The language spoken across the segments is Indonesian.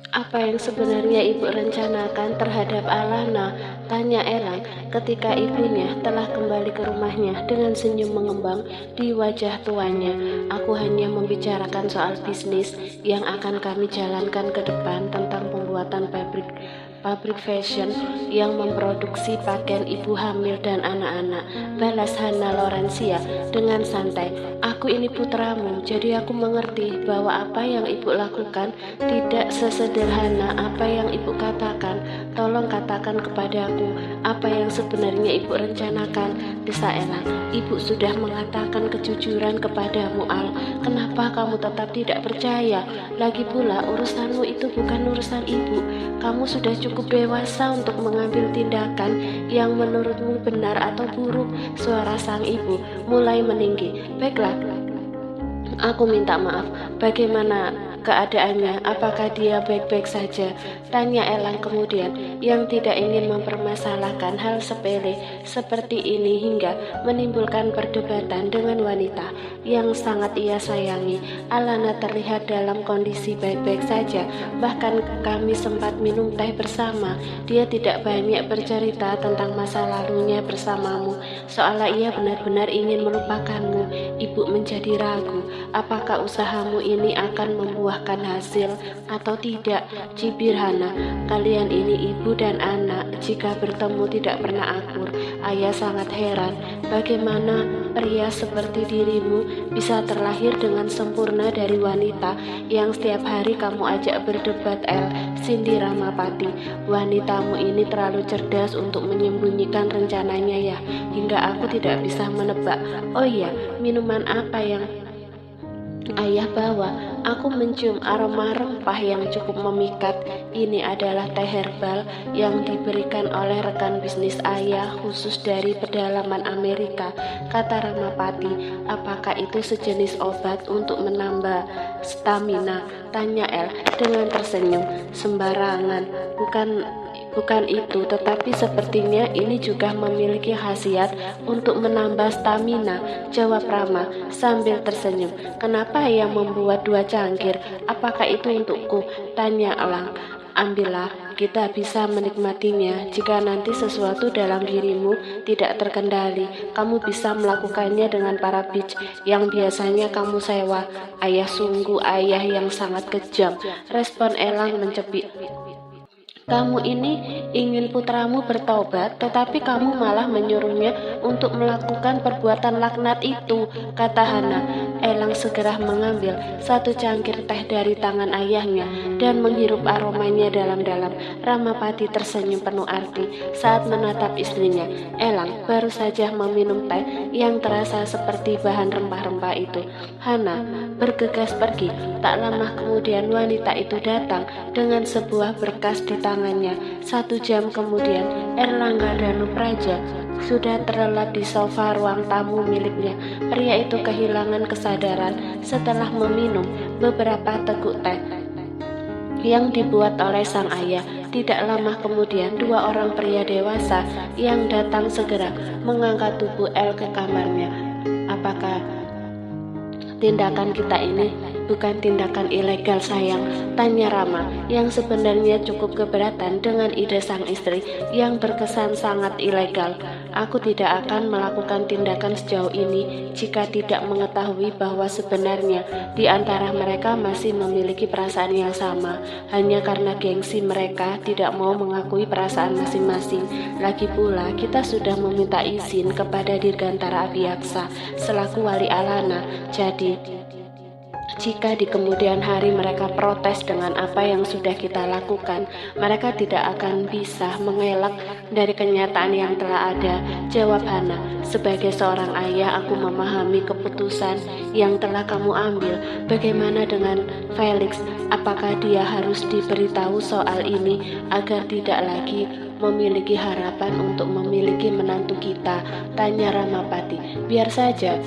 Apa yang sebenarnya ibu rencanakan terhadap Alana? Tanya Elang ketika ibunya telah kembali ke rumahnya dengan senyum mengembang di wajah tuanya. Aku hanya membicarakan soal bisnis yang akan kami jalankan ke depan tentang pembuatan pabrik fashion yang memproduksi pakaian ibu hamil dan anak-anak. Balas Hana Lorencia dengan santai. Aku ini putramu, jadi aku mengerti bahwa apa yang ibu lakukan tidak sesederhana apa yang ibu katakan. Tolong katakan kepadaku apa yang sebenarnya ibu rencanakan, desa Ella. Ibu sudah mengatakan kejujuran kepadamu, Al. Kenapa kamu tetap tidak percaya? Lagi pula urusanmu itu bukan urusan ibu. Kamu sudah cukup dewasa untuk mengambil tindakan yang menurutmu benar atau buruk. Suara sang ibu mulai meninggi. Baiklah, aku minta maaf. Bagaimana keadaannya? Apakah dia baik-baik saja? Tanya Elang kemudian, yang tidak ingin mempermasalahkan hal sepele seperti ini hingga menimbulkan perdebatan dengan wanita yang sangat ia sayangi. Alana terlihat dalam kondisi baik-baik saja. Bahkan kami sempat minum teh bersama. Dia tidak banyak bercerita tentang masa lalunya bersamamu, seolah ia benar-benar ingin melupakanmu. Ibu menjadi ragu, apakah usahamu ini akan membuahkan hasil atau tidak? Cibir Hana, kalian ini ibu dan anak, jika bertemu tidak pernah akur. Ayah sangat heran, bagaimana pria seperti dirimu bisa terlahir dengan sempurna dari wanita yang setiap hari kamu ajak berdebat. Cindy Ramapati, wanitamu ini terlalu cerdas untuk menyembunyikan rencananya ya, hingga aku tidak bisa menebak. Oh iya, minuman apa yang ayah bawa? Aku mencium aroma rempah yang cukup memikat. Ini adalah teh herbal yang diberikan oleh rekan bisnis ayah khusus dari pedalaman Amerika, kata Ramapati. Apakah itu sejenis obat untuk menambah stamina? Tanya El dengan tersenyum. Sembarangan, bukan itu, tetapi sepertinya ini juga memiliki khasiat untuk menambah stamina, jawab Rama sambil tersenyum. Kenapa yang membuat 2 cangkir? Apakah itu untukku? Tanya Elang. Ambillah, kita bisa menikmatinya. Jika nanti sesuatu dalam dirimu tidak terkendali, kamu bisa melakukannya dengan para bitch yang biasanya kamu sewa. Ayah sungguh ayah yang sangat kejam, respon Elang mencepik. Kamu ini ingin putramu bertobat, tetapi kamu malah menyuruhnya untuk melakukan perbuatan laknat itu, kata Hana. Elang segera mengambil 1 cangkir teh dari tangan ayahnya dan menghirup aromanya dalam-dalam. Ramapati tersenyum penuh arti saat menatap istrinya. Elang baru saja meminum teh yang terasa seperti bahan rempah-rempah itu. Hana bergegas pergi. Tak lama kemudian wanita itu datang dengan sebuah berkas di tangannya. 1 jam kemudian Erlangga Danupraja sudah terlelap di sofa ruang tamu miliknya. Pria itu kehilangan kesadaran setelah meminum beberapa teguk teh yang dibuat oleh sang ayah. Tidak lama kemudian 2 orang pria dewasa yang datang segera mengangkat tubuh El ke kamarnya. Apakah tindakan kita ini bukan tindakan ilegal, sayang? Tanya Rama yang sebenarnya cukup keberatan dengan ide sang istri yang berkesan sangat ilegal. Aku tidak akan melakukan tindakan sejauh ini jika tidak mengetahui bahwa sebenarnya di antara mereka masih memiliki perasaan yang sama. Hanya karena gengsi mereka tidak mau mengakui perasaan masing-masing. Lagi pula kita sudah meminta izin kepada Dirgantara Abiyaksa selaku wali Alana. Jadi jika di kemudian hari mereka protes dengan apa yang sudah kita lakukan, mereka tidak akan bisa mengelak dari kenyataan yang telah ada, jawab Hana. Sebagai seorang ayah, aku memahami keputusan yang telah kamu ambil. Bagaimana dengan Felix? Apakah dia harus diberitahu soal ini agar tidak lagi memiliki harapan untuk memiliki menantu kita? Tanya Ramapati. Biar saja.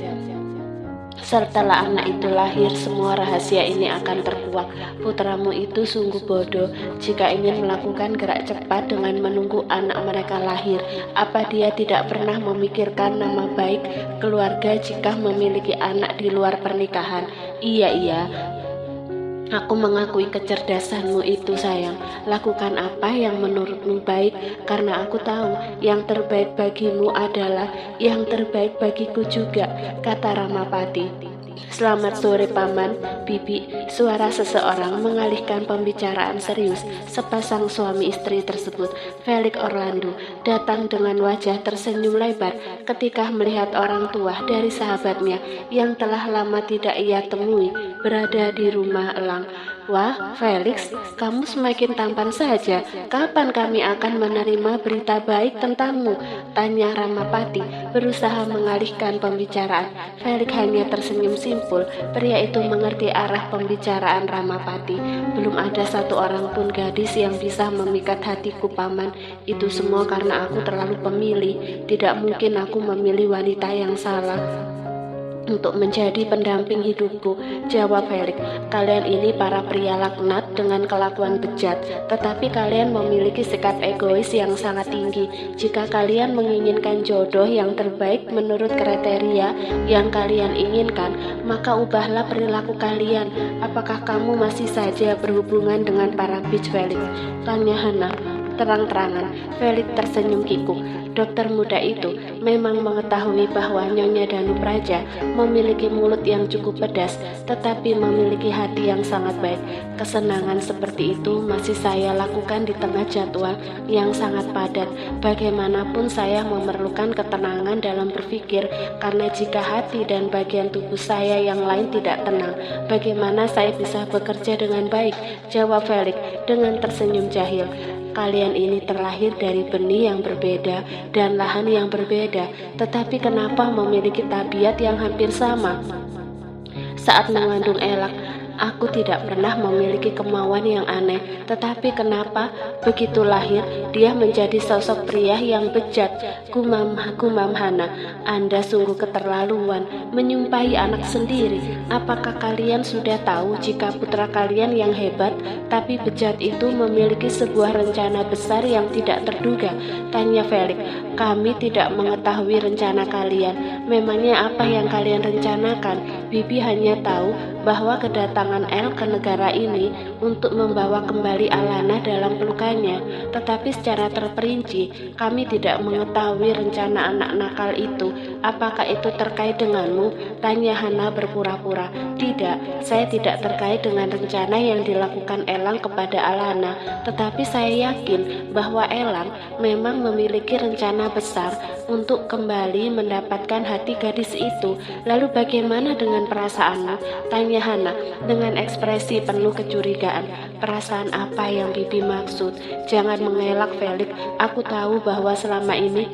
Setelah anak itu lahir, semua rahasia ini akan terkuak. Putramu itu sungguh bodoh jika ingin melakukan gerak cepat dengan menunggu anak mereka lahir. Apa dia tidak pernah memikirkan nama baik keluarga jika memiliki anak di luar pernikahan? Iya, Aku mengakui kecerdasanmu itu sayang. Lakukan apa yang menurutmu baik, karena aku tahu yang terbaik bagimu adalah yang terbaik bagiku juga, kata Ramapati. Selamat sore Paman, Bibi. Suara seseorang mengalihkan pembicaraan serius. Sepasang suami istri tersebut, Felix Orlando, datang dengan wajah tersenyum lebar ketika melihat orang tua dari sahabatnya yang telah lama tidak ia temui berada di rumah Elang. Wah, Felix, kamu semakin tampan saja. Kapan kami akan menerima berita baik tentangmu? Tanya Ramapati, berusaha mengalihkan pembicaraan. Felix hanya tersenyum simpul. Pria itu mengerti arah pembicaraan Ramapati. Belum ada satu orang pun gadis yang bisa memikat hatiku, Paman. Itu semua karena aku terlalu pemilih. Tidak mungkin aku memilih wanita yang salah untuk menjadi pendamping hidupku, jawab Felix. Kalian ini para pria laknat dengan kelakuan bejat, tetapi kalian memiliki sikap egois yang sangat tinggi. Jika kalian menginginkan jodoh yang terbaik menurut kriteria yang kalian inginkan, maka ubahlah perilaku kalian. Apakah kamu masih saja berhubungan dengan para bitch, Felix? Tanya Hana terang-terangan. Felix tersenyum kikuk. Dokter muda itu memang mengetahui bahwa Nyonya Danu Praja memiliki mulut yang cukup pedas, tetapi memiliki hati yang sangat baik. Kesenangan seperti itu masih saya lakukan di tengah jadwal yang sangat padat. Bagaimanapun saya memerlukan ketenangan dalam berpikir, karena jika hati dan bagian tubuh saya yang lain tidak tenang, bagaimana saya bisa bekerja dengan baik? Jawab Felix dengan tersenyum jahil. Kalian ini terlahir dari benih yang berbeda dan lahan yang berbeda, tetapi kenapa memiliki tabiat yang hampir sama? Saat mengandung Elak, aku tidak pernah memiliki kemauan yang aneh, tetapi kenapa begitu lahir dia menjadi sosok pria yang bejat? Gumam Hana, Anda sungguh keterlaluan menyumpahi anak sendiri. Apakah kalian sudah tahu jika putra kalian yang hebat tapi bejat itu memiliki sebuah rencana besar yang tidak terduga? Tanya Felix. Kami tidak mengetahui rencana kalian. Memangnya apa yang kalian rencanakan? Bibi hanya tahu bahwa kedatangan El ke negara ini untuk membawa kembali Alana dalam pelukannya, tetapi secara terperinci kami tidak mengetahui rencana anak nakal itu. Apakah itu terkait denganmu? Tanya Hana berpura-pura. Tidak, saya tidak terkait dengan rencana yang dilakukan Elang kepada Alana, tetapi saya yakin bahwa Elang memang memiliki rencana besar untuk kembali mendapatkan hati gadis itu. Lalu bagaimana dengan perasaanmu? Tanya Hana dengan ekspresi penuh kecurigaan. Perasaan apa yang Bibi maksud? Jangan mengelak, Felix. Aku tahu bahwa selama ini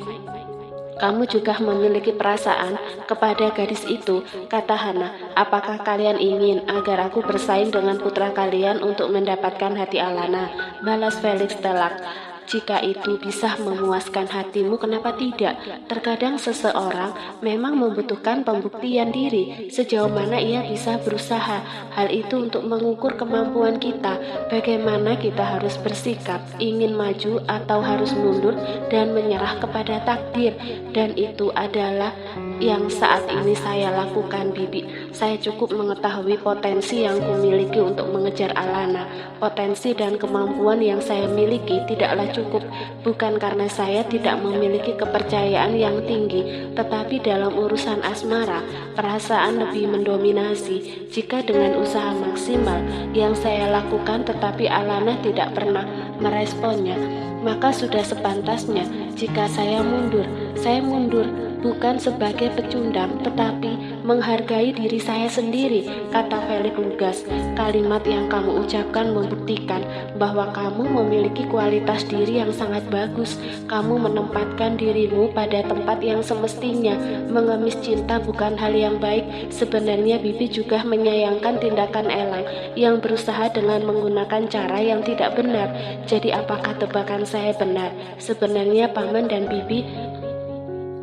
kamu juga memiliki perasaan kepada gadis itu, kata Hana. Apakah kalian ingin agar aku bersaing dengan putra kalian untuk mendapatkan hati Alana? Balas Felix telak. Jika itu bisa memuaskan hatimu, kenapa tidak? Terkadang seseorang memang membutuhkan pembuktian diri, sejauh mana ia bisa berusaha. Hal itu untuk mengukur kemampuan kita, bagaimana kita harus bersikap, ingin maju atau harus mundur dan menyerah kepada takdir. Dan itu adalah yang saat ini saya lakukan, Bibi. Saya cukup mengetahui potensi yang kumiliki untuk mengejar Alana. Potensi dan kemampuan yang saya miliki tidaklah cukup, bukan karena saya tidak memiliki kepercayaan yang tinggi, tetapi dalam urusan asmara, perasaan lebih mendominasi. Jika dengan usaha maksimal yang saya lakukan tetapi Alana tidak pernah meresponnya, maka sudah sepantasnya jika saya mundur. Saya mundur bukan sebagai pecundang, tetapi menghargai diri saya sendiri, kata Felix lugas. Kalimat yang kamu ucapkan membuktikan bahwa kamu memiliki kualitas diri yang sangat bagus. Kamu menempatkan dirimu pada tempat yang semestinya. Mengemis cinta bukan hal yang baik. Sebenarnya Bibi juga menyayangkan tindakan Elang yang berusaha dengan menggunakan cara yang tidak benar. Jadi apakah tebakan saya benar? Sebenarnya Paman dan Bibi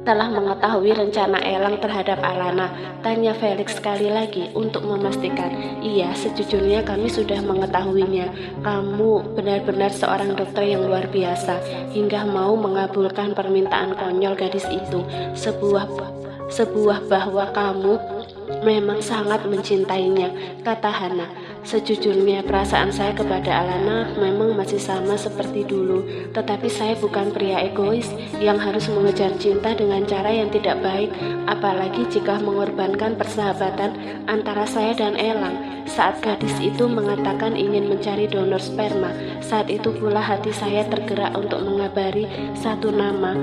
telah mengetahui rencana Elang terhadap Alana? Tanya Felix sekali lagi untuk memastikan. Iya, sejujurnya kami sudah mengetahuinya. Kamu benar-benar seorang dokter yang luar biasa, hingga mau mengabulkan permintaan konyol gadis itu. Sebuah bahwa kamu memang sangat mencintainya, kata Hana. Sejujurnya perasaan saya kepada Alana memang masih sama seperti dulu, tetapi saya bukan pria egois yang harus mengejar cinta dengan cara yang tidak baik, apalagi jika mengorbankan persahabatan antara saya dan Elang. Saat gadis itu mengatakan ingin mencari donor sperma, saat itu pula hati saya tergerak untuk mengabari satu nama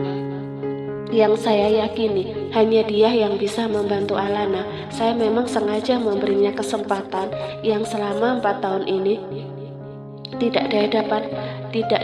yang saya yakini hanya dia yang bisa membantu Alana. Saya memang sengaja memberinya kesempatan yang selama 4 tahun ini tidak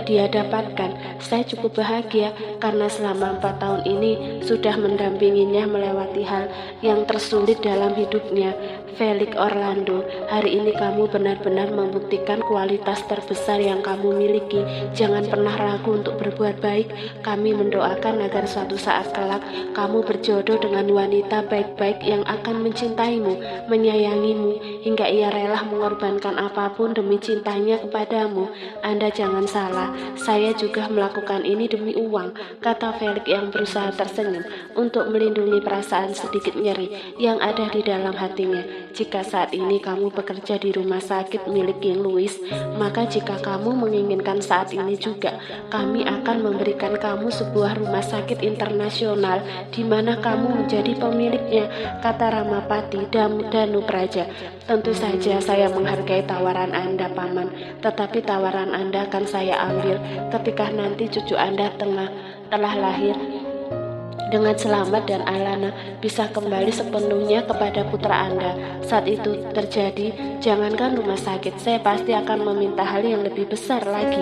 dia dapatkan. Saya cukup bahagia karena selama 4 tahun ini sudah mendampinginya melewati hal yang tersulit dalam hidupnya. Felix Orlando, hari ini kamu benar-benar membuktikan kualitas terbesar yang kamu miliki. Jangan pernah ragu untuk berbuat baik. Kami mendoakan agar suatu saat kelak kamu berjodoh dengan wanita baik-baik yang akan mencintaimu, menyayangimu, hingga ia rela mengorbankan apapun demi cintanya kepadamu. Anda jangan salah, saya juga melakukan ini demi uang, kata Felix yang berusaha tersenyum untuk melindungi perasaan sedikit nyeri yang ada di dalam hatinya. Jika saat ini kamu bekerja di rumah sakit milik King Louis, maka jika kamu menginginkan saat ini juga, kami akan memberikan kamu sebuah rumah sakit internasional di mana kamu menjadi pemiliknya, kata Ramapati Danupraja. Tentu saja saya menghargai tawaran Anda, Paman, tetapi tawaran Anda akan saya ambil ketika nanti cucu Anda telah lahir dengan selamat dan Alana bisa kembali sepenuhnya kepada putra Anda. Saat itu terjadi, jangankan rumah sakit, saya pasti akan meminta hal yang lebih besar lagi,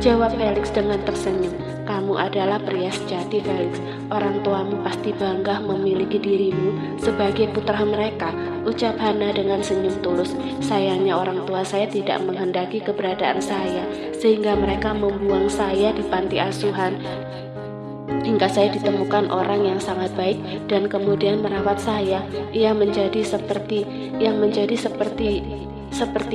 jawab Felix dengan tersenyum. Kamu adalah pria sejati, Felix. Orang tuamu pasti bangga memiliki dirimu sebagai putra mereka, ucap Hana dengan senyum tulus. Sayangnya orang tua saya tidak menghendaki keberadaan saya, sehingga mereka membuang saya di panti asuhan hingga saya ditemukan orang yang sangat baik dan kemudian merawat saya. Ia menjadi seperti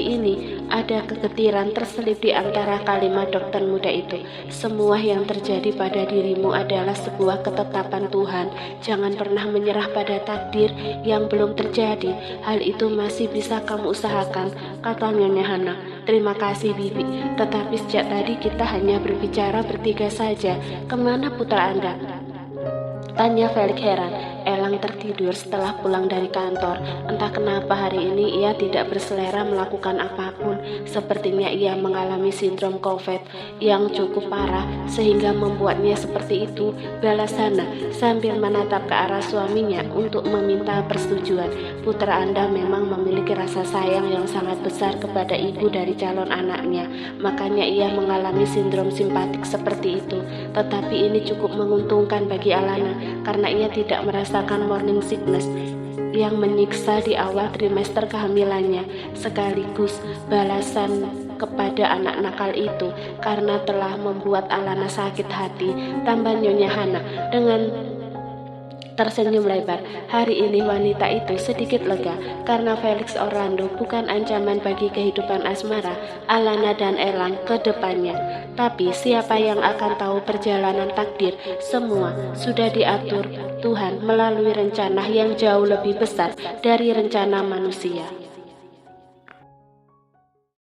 ini. Ada kegetiran terselip di antara kalimat dokter muda itu. Semua yang terjadi pada dirimu adalah sebuah ketetapan Tuhan. Jangan pernah menyerah pada takdir yang belum terjadi. Hal itu masih bisa kamu usahakan, kata Nyonya Hana. Terima kasih, Bibi. Tetapi sejak tadi kita hanya berbicara bertiga saja. Kemana putra Anda? Tanya Felix heran. Elang tertidur setelah pulang dari kantor. Entah kenapa hari ini ia tidak berselera melakukan apapun. Sepertinya ia mengalami sindrom COVID yang cukup parah sehingga membuatnya seperti itu, balas Hana sambil menatap ke arah suaminya untuk meminta persetujuan. Putra Anda memang memiliki rasa sayang yang sangat besar kepada ibu dari calon anaknya. Makanya ia mengalami sindrom simpatik seperti itu. Tetapi ini cukup menguntungkan bagi Alana karena ia tidak merasakan morning sickness yang menyiksa di awal trimester kehamilannya, sekaligus balasan kepada anak nakal itu karena telah membuat Alana sakit hati, tambah Nyonya Hana dengan tersenyum lebar. Hari ini wanita itu sedikit lega karena Felix Orlando bukan ancaman bagi kehidupan asmara Alana dan Elang ke depannya. Tapi siapa yang akan tahu perjalanan takdir? Semua sudah diatur Tuhan melalui rencana yang jauh lebih besar dari rencana manusia.